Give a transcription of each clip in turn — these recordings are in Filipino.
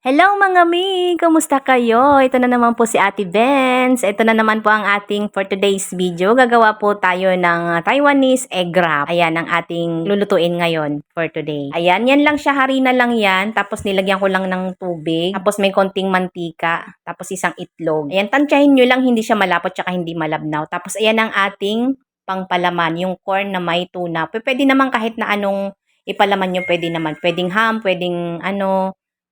Hello mga mi! Kamusta kayo? Ito na naman po si Ate Benz. Ito na naman po ang ating for today's video. Gagawa po tayo ng Taiwanese egg wrap. Ayan ang ating lulutuin ngayon for today. Ayan, yan lang siya. Harina lang yan. Tapos nilagyan ko lang ng tubig. Tapos may konting mantika. Tapos isang itlog. Ayan, tansyahin nyo lang hindi siya malapot tsaka hindi malabnaw. Tapos ayan ang ating pangpalaman. Yung corn na may tuna. Pwede naman kahit na anong ipalaman nyo. Pwede naman. Pwedeng ham, pwedeng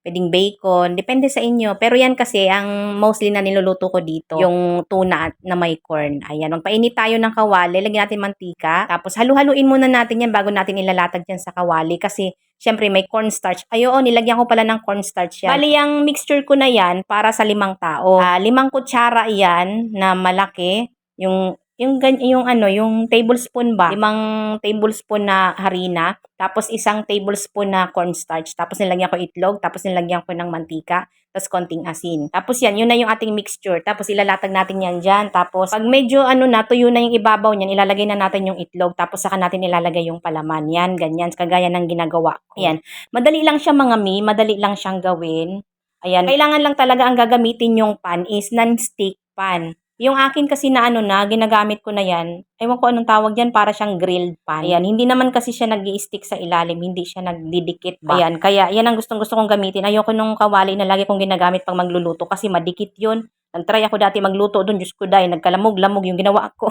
pwedeng bacon, depende sa inyo. Pero yan kasi, ang mostly na niluluto ko dito, yung tuna na may corn. Ayan, magpainit tayo ng kawali, lagyan natin mantika, tapos halu-haluin muna natin yan bago natin ilalatag yan sa kawali kasi syempre may cornstarch. Ay oo, nilagyan ko pala ng cornstarch yan. Bali, yung mixture ko na yan para sa 5 tao. 5 kutsara yan na malaki, yung tablespoon ba? 5 tablespoon na harina, tapos 1 tablespoon na cornstarch, tapos nilagyan ko itlog, tapos nilagyan ko ng mantika, tapos konting asin. Tapos yan, yun na yung ating mixture. Tapos ilalatag natin yan dyan. Tapos pag medyo tuyo na yung ibabaw niyan, ilalagay na natin yung itlog, tapos saka natin ilalagay yung palaman. Yan, ganyan, kagaya ng ginagawa ko. Ayan, madali lang siya mga mi, madali lang siyang gawin. Ayan, kailangan lang talaga ang gagamitin yung pan is non-stick pan. Yung akin kasi na ginagamit ko na yan, ewan ko anong tawag yan, para siyang grilled pan. Ayan, hindi naman kasi siya nag-i-stick sa ilalim, hindi siya nagdidikit ba. Ayan, kaya yan ang gustong-gusto kong gamitin. Ayoko nung kawali na lagi kong ginagamit pang magluluto kasi madikit yun. Nag-try ako dati magluto doon, Diyos ko dahil nagkalamog-lamog yung ginawa ko.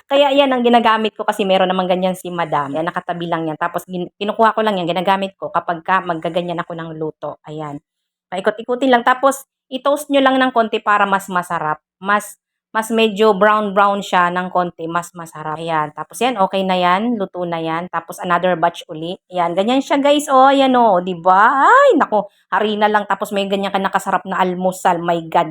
Kaya yan ang ginagamit ko kasi meron naman ganyan si madam. Yan, nakatabi lang yan. Tapos kinukuha ko lang yan, ginagamit ko kapag maggaganyan ako ng luto. Ayan. Paikot-ikutin lang. Tapos, i-toast nyo lang ng konti para mas masarap. Mas medyo brown-brown siya ng konti, mas masarap. Ayan. Tapos yan, okay na yan. Luto na yan. Tapos another batch uli. Ayan. Ganyan siya guys. Oh, ayan oh. Diba? Ay, nako. Harina lang. Tapos may ganyan ka nakasarap na almusal. My God.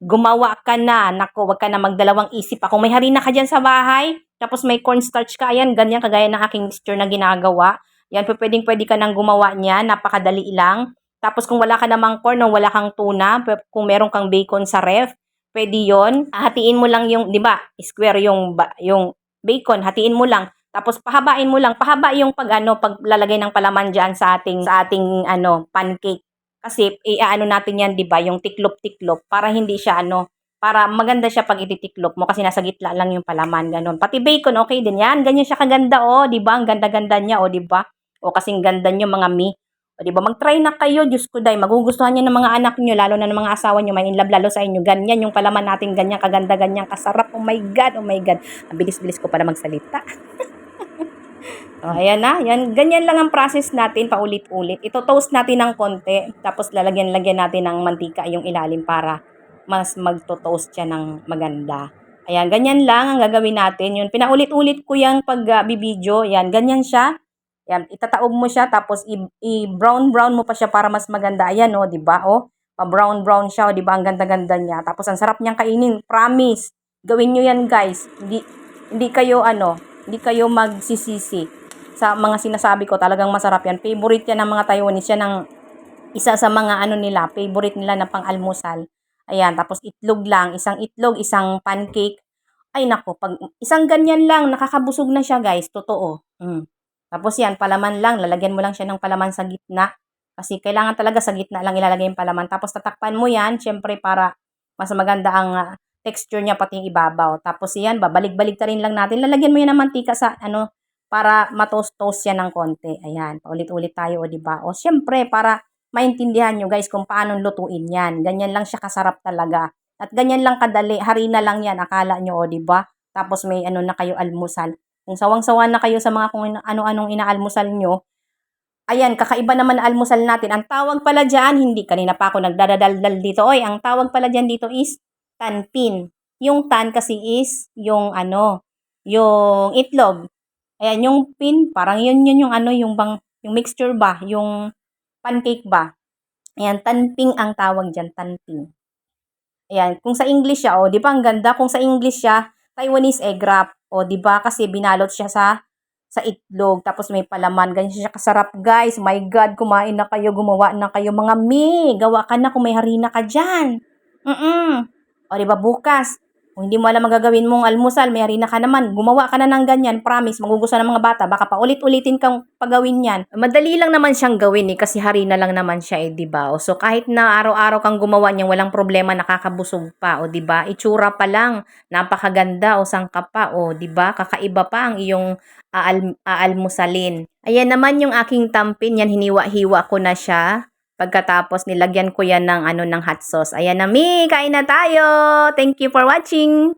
Gumawa ka na. Nako, wag ka na magdalawang isip. Kung may harina ka dyan sa bahay, tapos may cornstarch ka. Ayan, ganyan kagaya ng aking mixture na ginagawa. Yan, pwede ka nang gumawa niya. Napakadali lang. Tapos kung wala ka namang corn o wala kang tuna, kung meron kang bacon sa ref, pwede yon. Hatiin mo lang yung, di ba, square yung bacon, hatiin mo lang. Tapos pahabain mo lang, pahaba yung paglalagay ng palaman diyan sa ating pancake. Kasi natin yan, di ba, yung tiklop-tiklop para hindi siya para maganda siya pag ititiklop mo kasi nasa gitna lang yung palaman, ganun. Pati bacon, okay din yan. Ganyan siya kaganda, oh, di ba? Ang ganda-ganda niya, oh, di ba? O kasing ganda niyo mga mi. O, di ba? Mag-try na kayo, Diyos ko day. Magugustuhan niyo ng mga anak niyo, lalo na ng mga asawa niyo, may in love lalo sa inyo. Ganyan yung palaman natin, ganyan kaganda, ganyan kasarap. Oh my God, oh my God. Ang bilis-bilis ko pala magsalita. Ayan na, yan. Ganyan lang ang process natin, paulit-ulit. Ito toast natin ng konti, tapos lalagyan natin ng mantika yung ilalim para mas magto-toast siya ng maganda. Ayan, ganyan lang ang gagawin natin. Yun, pinaulit-ulit ko yung pag-bibidyo. Yan, ganyan siya. Yan, itataob mo siya tapos i-brown mo pa siya para mas maganda. Ayan oh, 'di ba? Oh, pa-brown siya, oh, 'di ba? Ang ganda-ganda niya. Tapos ang sarap niyang kainin. Promise. Gawin niyo 'yan, guys. Hindi kayo hindi kayo magsisisi sa mga sinasabi ko. Talagang masarap 'yan. Favorite 'yan ng mga Taiwanese. Yan ang isa sa mga nila, favorite nila na pang-almusal. Ayan, tapos itlog lang, isang itlog, isang pancake. Ay nako, pag isang ganyan lang, nakakabusog na siya, guys. Totoo. Tapos yan, palaman lang. Lalagyan mo lang siya ng palaman sa gitna. Kasi kailangan talaga sa gitna lang ilalagay yung palaman. Tapos tatakpan mo yan, syempre para mas maganda ang texture niya pati yung ibabaw. Tapos yan, babalik-balik ta rin lang natin. Lalagyan mo yan ng mantika sa para matoast-toast yan ng konti. Ayan, paulit-ulit tayo, o diba? O syempre, para maintindihan nyo guys kung paano lutuin yan. Ganyan lang siya kasarap talaga. At ganyan lang kadali. Harina lang yan, akala nyo, o diba? Tapos may na kayo almusal. Kung sawang-sawa na kayo sa mga kung ano-anong inaalmusal nyo, ayan, kakaiba naman na almusal natin. Ang tawag pala dyan, hindi, kanina pa ako nagdadaldal dito. Oy, ang tawag pala dyan dito is tanpin. Yung tan kasi is yung yung itlog. Ayan, yung pin, parang yun yung mixture ba, yung pancake ba. Ayan, tanping ang tawag dyan, tanping. Ayan, kung sa English siya, di ba ang ganda? Kung sa English siya, Taiwanese egg wrap. O, di ba? Kasi binalot siya sa itlog, tapos may palaman. Ganyan siya kasarap, guys. My God, kumain na kayo, gumawa na kayo. Mga gawa ka na kung may harina ka dyan. O, di ba? Bukas, Kung hindi mo alam magagawin mong almusal, may harina ka naman, gumawa ka na ng ganyan, promise, magugustuhan ng mga bata, baka pa ulit-ulitin kang pagawin yan. Madali lang naman siyang gawin kasi harina lang naman siya di ba? So kahit na araw-araw kang gumawa niyan, walang problema, nakakabusog pa, di ba? Itsura pa lang, napakaganda, sangkap pa, di ba? Kakaiba pa ang iyong aalmusalin. Ayan naman yung aking tampin, yan hiniwa-hiwa ko na siya. Pagkatapos nilagyan ko yan ng ng hot sauce. Ayan na, Mi, kain na tayo. Thank you for watching.